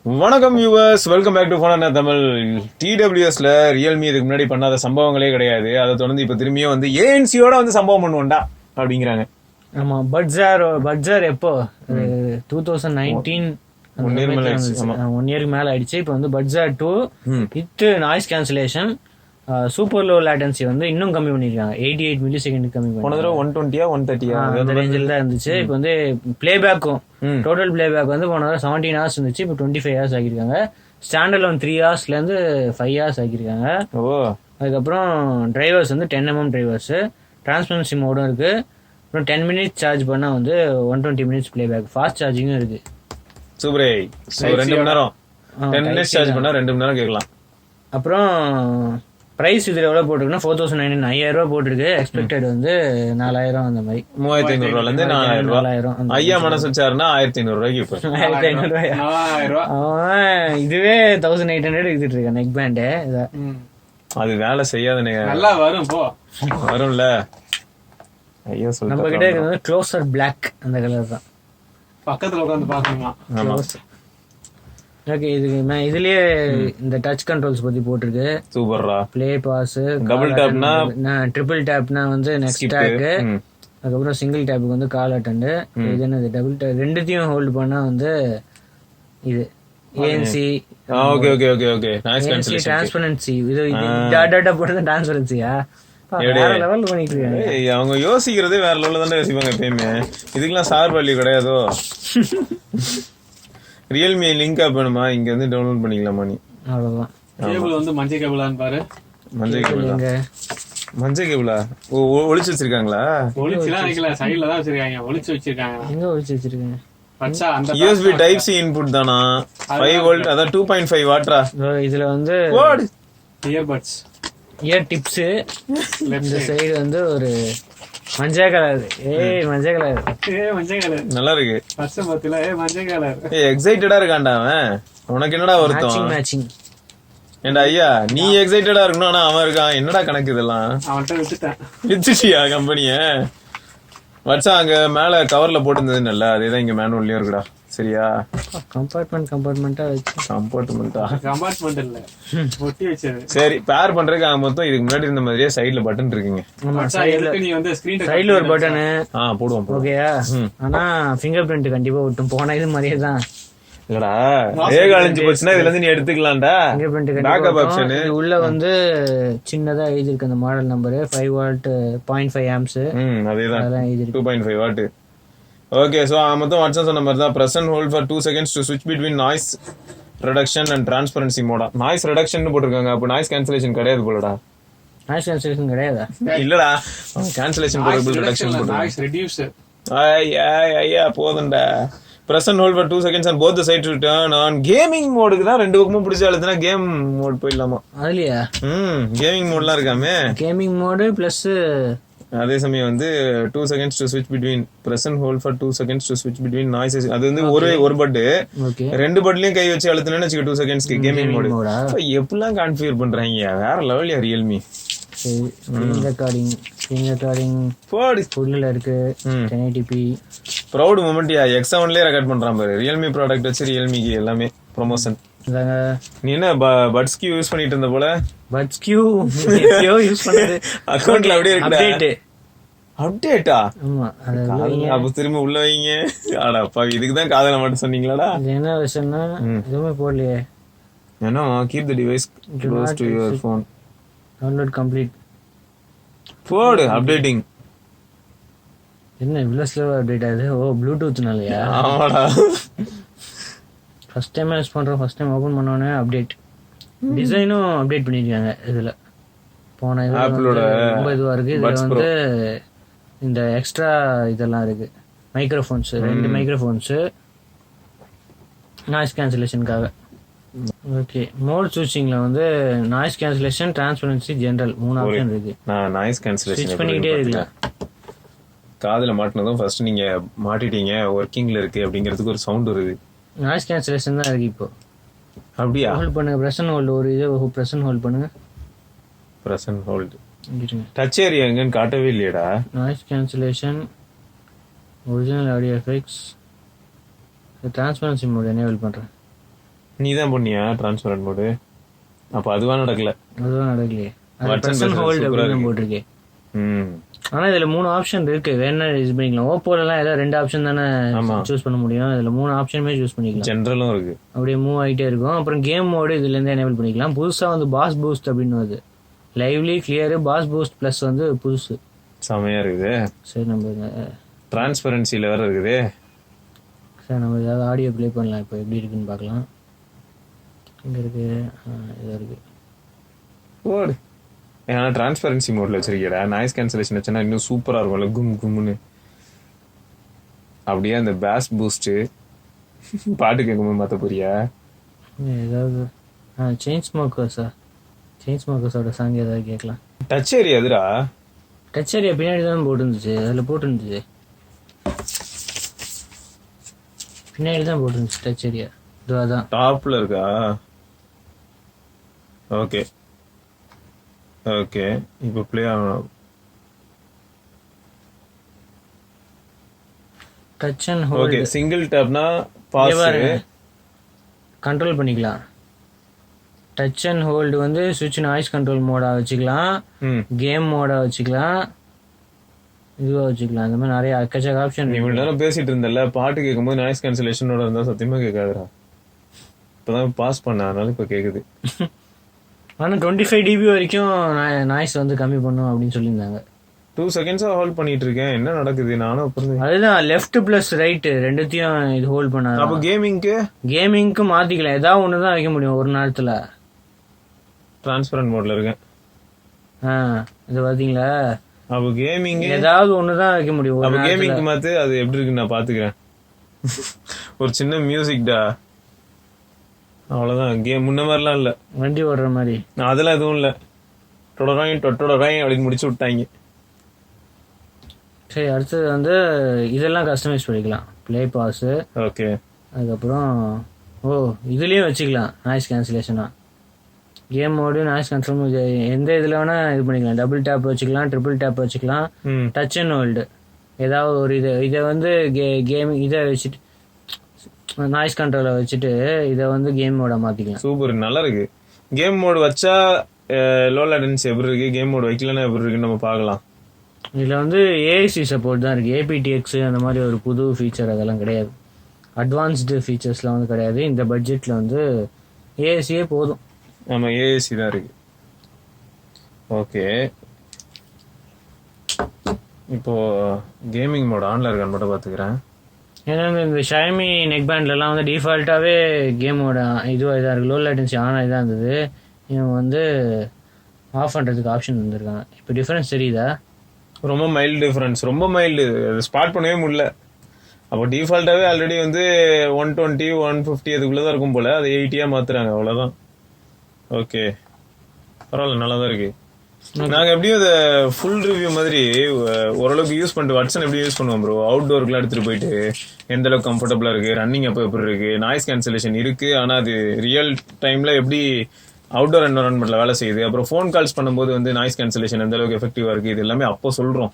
வணக்கம் viewers, welcome back to phone Tamil. டிடபிள்யூஎஸ்ல Realme இதுக்கு முன்னாடி பண்ணாத சம்பவங்களே கிடையாது. அதை தொடர்ந்து இப்ப திரும்பியும் வந்து ஏஎன்சியோட வந்து சம்பவம் பண்ணுவோம்டா அப்படிங்கிறாங்க. ஆமா, பட்ஜார் எப்போ 2019 1 இயருக்கு மேல ஆயிடுச்சு. இப்போ வந்து பட்ஜார் 2 with noise cancellation, super low latency வந்து இன்னும் கம்மி பண்ணிருக்காங்க. 88 மில்லி செகண்ட் கம்மி பண்ணி 120 130 அந்த ரேஞ்சில் தான் இருந்துச்சு. இப்போ வந்து பிளேபேக்கும் டோட்டல் பிளேபேக் வந்து போன 17 ஹவர்ஸ் இருந்துச்சு, இப்போ 25 ஹவர்ஸ் ஆகியிருக்காங்க. ஸ்டாண்டர்ட் 3 ஹவர்ஸ்ல இருந்து 5 ஹவர்ஸ் ஆகியிருக்காங்க. அதுக்கப்புறம் டிரைவர்ஸ் வந்து 10 mm டிரைவர்ஸ், டிரான்ஸ்பரன்சி மோடும் இருக்கு. அப்புறம் 10 மினிட்ஸ் சார்ஜ் பண்ணா வந்து 120 மினிட்ஸ் பிளேபேக், ஃபாஸ்ட் சார்ஜிங்கும் இருக்கு. சூப்பரே, 2 மணி நேரம் 10 மினிட்ஸ் சார்ஜ் பண்ணா 2 மணி நேரம் கேட்கலாம். அப்புறம் பிரைஸ் இதுல எவ்வளவு போட்டிருக்குன்னா 4999, 5000 ரூபாய் போட்டிருக்கு. எக்ஸ்பெக்டட் வந்து 4000 அந்த மாதிரி, 3500 ரூபாயில இருந்து 4000. ஐயா மனசு வச்சாருன்னா 1500 ரூபாய்க்கு இப்போ 1500 ரூபாய். அவன் இதுவே 1800 எடுத்துட்டு இருக்கான் நெக் பேண்டு. அது வேலை செய்யாத நல்லா வரும் போ வரும்ல. ஐயோ நம்ம கிட்ட இருக்கிறது க்ளோசர் பிளாக், அந்த கலர் தான். பக்கத்துல உட்காந்து பாக்கணுமா? ஓகே, இதுலயே இந்த டச் கண்ட்ரோல்ஸ் பத்தி போட்டிருக்கு. சூப்பர்ரா. ப்ளே பாஸ், டபுள் டேப்னா, ட்ரிபிள் டேப்னா வந்து நெக்ஸ்ட் டேக், அதுக்கப்புறம் சிங்கிள் டேப்புக்கு வந்து கால் அட்டெண்ட். இது என்னது டபுள் டேப், ரெண்டுத்தையும் ஹோல்ட் பண்ணா வந்து இது ANC. Okay okay okay okay noise cancellation, transparency. இது டாடா போடுறது டிரான்ஸ்பரன்சியா? வேற லெவல் பண்ணிட்டு இருக்காங்க. அவங்க யோசிக்கிறதே வேற லெவல்ல தானே யோசிப்பாங்க எப்பயுமே. இதுக்கெல்லாம் சார் வேல்யூ கிடையாதோ? ரியல்மி லிங்க் ஆப் வேணுமா? இங்க வந்து டவுன்லோட் பண்ணிக்கலாமா நீ? அவ்வளவுதான். கேபிள் வந்து மஞ்சள் கேபிளான்னு பாரு. மஞ்சள் கேபிளா? ஒளிச்சு வச்சிருக்காங்களா? ஒளிச்சுலாம் வைக்கல, சைடுல தான் வச்சிருக்காங்க. ஒளிச்சு வச்சிருக்காங்க. எங்க ஒளிச்சு வச்சிருக்காங்க? பச்சா அந்த USB டைப் C இன்புட் தானா? 5 வோல்ட், அத 2.5 வாட்டா. இதுல வந்து இயர்பட்ஸ், இயர் டிப்ஸ். இந்த சைடு வந்து ஒரு மஞ்சள் கலர். மஞ்சள் கலர், மஞ்சள் கலர் நல்லா இருக்கு. ஃபர்ஸ்ட் பாத்தீங்களா? மஞ்சள் கலர். எக்ஸைட்டடா இருக்கான்டா அவன். உனக்கு என்னடா வருத்தம்? மேட்சிங். ஏண்டா ஐயா, நீ எக்ஸைட்டடா இருக்கணும், ஆனா அவன் இருக்கான். என்னடா கணக்கு இதெல்லாம்? அவன்கிட்ட விட்டுட்டேன். வித்துட்டியா கம்பெனிய? வச்சா அங்க மேல கவர்ல போட்டுருந்தது நல்லா, அதேதான் இங்க மேனுவல்லயும் இருக்குடா. சரியா? கம்பார்ட்மெண்டா வச்சு. கம்பார்ட்மெண்ட் இல்ல, ஒட்டி வச்சது. சரி, பேர் பண்றதுக்கு மொத்தம் இதுக்கு முன்னாடி இருந்த மாதிரியே சைடுல பட்டன் இருக்குங்க. நீ வந்து சைடுல ஒரு பட்டனு போடுவோம். ஓகேயா? ஆனா ஃபிங்கர் பிரிண்ட் கண்டிப்பா ஒட்டும். போன இது மாதிரியே தான். இல்லடா, வேக அழிஞ்சு போச்சுன்னா இதுல இருந்து நீ எடுத்துக்கலாம்டா. ஃபிங்கர் பிரிண்ட் பேக்கப் ஆப்ஷன் உள்ள வந்து சின்னதா எழுதி இருக்கு அந்த மாடல் நம்பர். 5 what 0.5 amps. அதேதான் 2.5 வாட். ஓகே, சோ மொத்தம் வாட்ஸ்அப் சொன்ன மாதிரி தான். Press and hold for 2 seconds to switch between noise reduction and transparency mode. Noise reduction போட்டிருக்காங்க, அப்ப நாய்ஸ் கேன்சலேஷன் கிடையாது போலடா. நாய்ஸ் கேன்சலேஷன் கிடையாதா? இல்லடா, கேன்சலேஷன் போடுறது ரிடக்ஷன் போடுறது. Noise reducer. ஐயா போதும்டா. Press and hold for 2 seconds and both the sides to turn on. Gaming மோடுக்கு தான் ரெண்டு பக்கமும் பிடிச்ச அழுத்தினா கேம் மோட் போயிடலாமா? அதுலயா கேமிங் மோட்லாம் இருக்காமே. கேமிங் மோடு பிளஸ் அதே சமயம் வந்து 2 seconds to switch between, press and hold for 2 seconds to switch between noises. அது வந்து ஒரு பட், ரெண்டு பட்லயும் கை வச்சு அழுத்தினேன்னு வச்சுக்க 2 secondsக்கு கேமிங் மோடு. எப்படிலாம் கான்ஃபிகர் பண்றாங்க, வேற லெவல்யா ரியல்மி. ரெக்கார்டிங் ஃபுல்ல இருக்கு 1080p. ப்ரௌட் மொமெண்ட்யா, X7லயே ரெக்கார்ட் பண்றான் பாரு. ரியல்மி ப்ராடக்ட் வச்சு ரியல்மிக்கு எல்லாமே ப்ரொமோஷன். நீ என்ன பட்ஸ் கியூ யூஸ் பண்ணிட்டு இருந்த போல? பட்ஸ் கியூ யூஸ் பண்ணது அக்கவுண்ட்ல அப்படியே இருக்கு. அப்டேட்டா? ஆமா, அப்ப திரும்ப உள்ள வைங்க. அடப்பா, இதுக்கு தான் காதல மட்டும் சொன்னீங்களாடா? என்ன விஷயம்னா எதுவுமே போடலையே. ஏன்னா keep the device close to your phone. Download complete போடு. அப்டேட்டிங் என்ன இவ்வளவு ஸ்லோவா அப்டேட் ஆகுது? ப்ளூடூத்னாலயா? ஆமாடா, ஃபர்ஸ்ட் டைம் யூஸ் பண்றோம். ஃபர்ஸ்ட் டைம் ஓபன் பண்ணோனே அப்டேட். டிசைனும் அப்டேட் பண்ணிருக்காங்க இதுல. போன இது ஆப்பிளோட ரொம்ப இதுவா இருக்கு. இதுல வந்து இந்த எக்ஸ்ட்ரா இதெல்லாம் இருக்கு. மைக்ரோஃபோன்ஸ், 2 மைக்ரோஃபோன்ஸ் நாய்ஸ் கேன்சலேஷனுக்காக. ஓகே, மோட் ஸ்விட்சிங்ல வந்து noise cancellation, transparency, general 3 option இருக்கு. நான் நாய்ஸ் கேன்சலேஷன் ஸ்விட்ச் பண்ணிட்டே இருக்கலாம். காதுல மாட்டினதும் ஃபர்ஸ்ட் நீங்க மாட்டிட்டீங்க, ஒர்க்கிங்ல இருக்கு அப்படிங்கிறதுக்கு ஒரு சவுண்ட் வருது. நாய்ஸ் கேன்சலேஷன் தான் இருக்கு இப்போ. அப்படியா? ஹோல்ட் பண்ணுங்க, பிரஸ் அண்ட் ஹோல்ட். ஒரு இது பிரஸ் அண்ட் ஹோல்ட் பண்ணுங்க. Press and hold. Touch area எங்கன்னு காட்டவே இல்லையடா. Noise cancellation, original audio effects, transparency mode enable பண்றேன். நீ தான் பண்ணியா டிரான்ஸ்பரண்ட் மோடு? அப்ப அதுவா நடக்கல. அதுவும் நடக்கலையே. பிரசன்ட் ஹோல்டு அப்படின்னு போட்டிருக்கேன். ஆனா இதுல 3 ஆப்ஷன் இருக்கு, வேணா யூஸ் பண்ணிக்கலாம். ஓப்போலாம் ஏதாவது 2 ஆப்ஷன் தானே சூஸ் பண்ண முடியும், இதுல 3 ஆப்ஷனுமே சூஸ் பண்ணிக்கலாம். ஜெனரலும் இருக்கு, அப்படியே மூவ் ஆகிட்டே இருக்கும். அப்புறம் கேம் மோடு இதுல இருந்து எனேபிள் பண்ணிக்கலாம். புதுசா வந்து பாஸ் பூஸ்ட் அப்படின்னு வருது, lively clear bass boost plus வந்து புதுசு, செமையா இருக்குது. சரி, நம்ம டிரான்ஸ்பரன்சில வேற இருக்குது. சரி, நம்ம ஏதாவது ஆடியோ ப்ளே பண்ணலாம். இப்போ எப்படி இருக்குன்னு பார்க்கலாம். இங்க இருக்கு, இதா இருக்கு. ஓடு, ஏன்னா டிரான்ஸ்பரன்சி மோட்ல வச்சிருக்கீடா. நாய்ஸ் கேன்சலேஷன் வச்சா இன்னும் சூப்பரா இருக்கும்ல, கும் கும்னு. அப்படியே அந்த பேஸ் பூஸ்ட் பாட்டு கேட்கும்போது மாத்த போறியா? ஏதாவது செயின் ஸ்மோக்கர்ஸா, செயின் ஸ்மோக்கர்ஸோட சாங் ஏதாவது கேட்கலாம். டச் ஏரியா எதுடா? டச் ஏரியா பின்னாடி தான் போட்டுருந்துச்சு, அதில் போட்டுருந்துச்சு, பின்னாடி தான் போட்டுருந்துச்சு டச் ஏரியா. இதுவாதான் டாப்ல இருக்கா? ஓகே ஓகே, இப்போ ப்ளே ஆகணும். Touch and hold. Okay, single டேப்னா பாஸ் கண்ட்ரோல் பண்ணிக்கலாம். டச் அண்ட் ஹோல்டு வந்து சுவிட்ச் நாய்ஸ் கண்ட்ரோல் மோடா வச்சுக்கலாம், கேம் மோடா வச்சுக்கலாம், இதுவா வச்சுக்கலாம். அந்த மாதிரி நிறைய அக்கச்சக்க ஆப்ஷன். இவ்வளவு நேரம் பேசிட்டு இருந்தல, பாட்டு கேட்கும்போது நாய்ஸ் கேன்சலேஷனோட இருந்தா சத்தியமா கேட்காதுடா. இப்பதான் பாஸ் பண்ண, அதனால இப்ப கேக்குது. ஆனால் 25 dB வரைக்கும் நாய்ஸ் வந்து கம்மி பண்ணும் அப்படின்னு சொல்லியிருந்தாங்க. 2 செகண்ட்ஸா ஹோல்ட் பண்ணிட்டு இருக்கேன், என்ன நடக்குது? நானும் அப்புறம் அதுதான் லெஃப்ட் பிளஸ் ரைட் ரெண்டுத்தையும் இது ஹோல்ட் பண்ணாது. அப்போ கேமிங்க்கு மாத்திக்கலாம், ஏதாவது ஒன்று தான் வைக்க முடியும் ஒரு நேரத்தில். டிரான்ஸ்பரண்ட் மோட்ல இருக்கேன். இது பார்த்தீங்களா? அப்போ கேமிங் ஏதாவது ஒன்று தான் வைக்க முடியும். அப்போ கேமிங்க்கு மாத்து, அது எப்படி இருக்குன்னு நான் பாத்துக்கிறேன். ஒரு சின்ன மியூசிக்டா, அவ்வளவுதான். கேம் முன்ன மாதிரிலாம் இல்ல, வண்டி ஓடுற மாதிரி அதெல்லாம் எதுவும் இல்ல. டொடராய் அப்படின்னு முடிச்சு விட்டாங்க. சரி, அடுத்தது வந்து இதெல்லாம் கஸ்டமைஸ் பண்ணிக்கலாம். Play pause, okay. அதுக்கப்புறம் இதுலயும் வச்சுக்கலாம் நாய்ஸ் கேன்சலேஷனா. கேம் மோடு, நாய்ஸ் கண்ட்ரோல், எந்த இதுல வேணா இது பண்ணிக்கலாம். டபுள் டேப் வச்சுக்கலாம், ட்ரிபிள் டேப் வச்சுக்கலாம், டச் அண்ட் ஹோல்டு ஏதாவது ஒரு இதை வந்து கேம் இதை வச்சுட்டு நாய்ஸ் கண்ட்ரோலை வச்சுட்டு இதை வந்து கேம் மோட மாத்திக்கலாம். சூப்பர், நல்லா இருக்கு. கேம் மோடு வச்சா லோ லேட்டன்சி எப்படி இருக்கு, கேம் மோடு வைக்கலன்னா எப்படி இருக்குன்னு நம்ம பார்க்கலாம். இதுல வந்து ஏஐசி சப்போர்ட் தான் இருக்கு, ஏபிடிஎக்ஸ் அந்த மாதிரி ஒரு புது ஃபீச்சர் அதெல்லாம் கிடையாது. அட்வான்ஸ்டு ஃபீச்சர்ஸ்லாம் வந்து கிடையாது. இந்த பட்ஜெட்ல வந்து ஏஐசியே போதும். ஆமா, ஏஐசி தான் இருக்கு. ஓகே, இப்போ கேமிங் மோட் ஆன்ல இருக்கான்னு மட்டும் பாத்துக்கிறேன். ஏன்னா இந்த ஷைமி நெக் பேண்ட்லலாம் வந்து டிஃபால்ட்டாகவே கேமோட இதுவாக இதாக இருக்குது, லோ லேட்டன்சி ஆன் ஆகி தான் இருந்தது. இவங்க வந்து ஆஃப் பண்ணுறதுக்கு ஆப்ஷன் வந்துருக்காங்க. இப்போ டிஃப்ரென்ஸ் தெரியுதா? ரொம்ப மைல்டு டிஃப்ரென்ஸ், ரொம்ப மைல்டு, ஸ்பாட் பண்ணவே முடியல. அப்போ டிஃபால்ட்டாகவே ஆல்ரெடி வந்து 120 150 அதுக்குள்ளே தான் இருக்கும் போல, அதை 80 மாத்துறாங்க, அவ்வளோதான். ஓகே, பரவாயில்ல, நல்லா தான் இருக்கு. நாங்க எப்படியும் இதை ஃபுல் ரிவ்யூ மாதிரி ஓரளவுக்கு யூஸ் பண்ணிட்டு வாட்ஸன் எப்படி யூஸ் பண்ணுவோம் ப்ரோ. அவுட்டோருக்குலாம் எடுத்துட்டு போயிட்டு எந்த அளவுக்கு கம்ஃபர்டபுளா இருக்கு, ரன்னிங் அப்போ எப்படி இருக்கு, நாய்ஸ் கேன்சலேஷன் இருக்கு, ஆனா அது ரியல் டைம்ல எப்படி அவுட்டோர் என்வரன்மெண்ட்ல வேலை செய்யுது, அப்புறம் ஃபோன் கால்ஸ் பண்ணும்போது வந்து நாய்ஸ் கேன்சலேஷன் எந்த அளவுக்கு எஃபெக்டிவா இருக்கு, இது எல்லாமே அப்போ சொல்றோம்.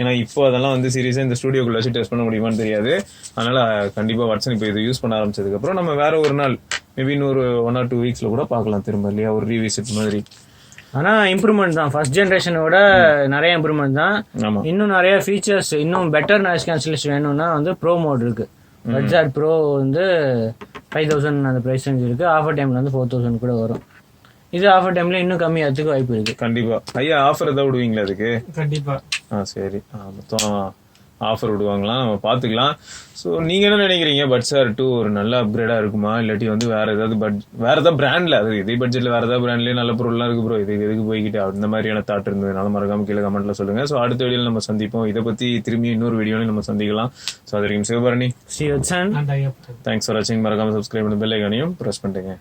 ஏன்னா இப்போ அதெல்லாம் வந்து சீரியஸா இந்த ஸ்டுடியோக்குள்ள வச்சு டெஸ்ட் பண்ண முடியுமான்னு தெரியாது. அதனால கண்டிப்பா வாட்ஸன் இப்போ இது யூஸ் பண்ண ஆரம்பிச்சதுக்கு அப்புறம் நம்ம வேற ஒரு நாள் மேபி இன்னொரு 1 or 2 வீக்ஸ்ல கூட பார்க்கலாம் திரும்ப, இல்லையா, ஒரு ரீவிசிட் மாதிரி. ஆனா இம்ப்ரூவ்மெண்ட் தான், ஃபர்ஸ்ட் ஜென்ரேஷனோட நிறைய இம்ப்ரூவ்மெண்ட் தான். இன்னும் நிறைய ஃபீச்சர்ஸ், இன்னும் பெட்டர் நாய்ஸ் கேன்சலேஷன் வேணும்னா வந்து ப்ரோ மோட் இருக்கு. பட்ஜெட் ப்ரோ வந்து 5000 அந்த பிரைஸ் ரேஞ்ச் இருக்கு. ஆஃபர் டைம்ல வந்து 4000 கூட வரும். இது ஆஃபர் டைம்ல இன்னும் கம்மியாகிறதுக்கு வாய்ப்பு இருக்கு. கண்டிப்பா. ஐயா, ஆஃபர் ஏதாவது விடுவீங்களா அதுக்கு? கண்டிப்பா. சரி, மொத்தம் ஆஃபர் விடுவாங்களாம், நம்ம பாத்துக்கலாம். ஸோ நீங்க என்ன நினைக்கிறீங்க? பட்ஜெட் 2 ஒரு நல்ல அப்கிரேடா இருக்குமா, இல்லாட்டி வந்து வேற ஏதாவது பிராண்ட்ல, அது இதே பட்ஜெட்ல வேற ஏதாவது பிராண்ட்லயே நல்ல பொருள்லாம் இருக்கு ப்ரோ, எதுக்கு போய்கிட்டு அந்த மாதிரியான தாட் இருந்ததுனால மறக்காம கீழே கமெண்ட்ல சொல்லுங்க. ஸோ அடுத்த வீடியோல நம்ம சந்திப்போம். இதை பத்தி திரும்பி இன்னொரு வீடியோல நம்ம சந்திக்கலாம். ஸோ அது வரைக்கும் சிவபரணி, தேங்க்ஸ் ஃபார் வாட்சிங். மறக்காம சப்ஸ்கிரைப் பண்ணி பெல் ஐகானையும் பிரஸ் பண்ணிட்டுங்க.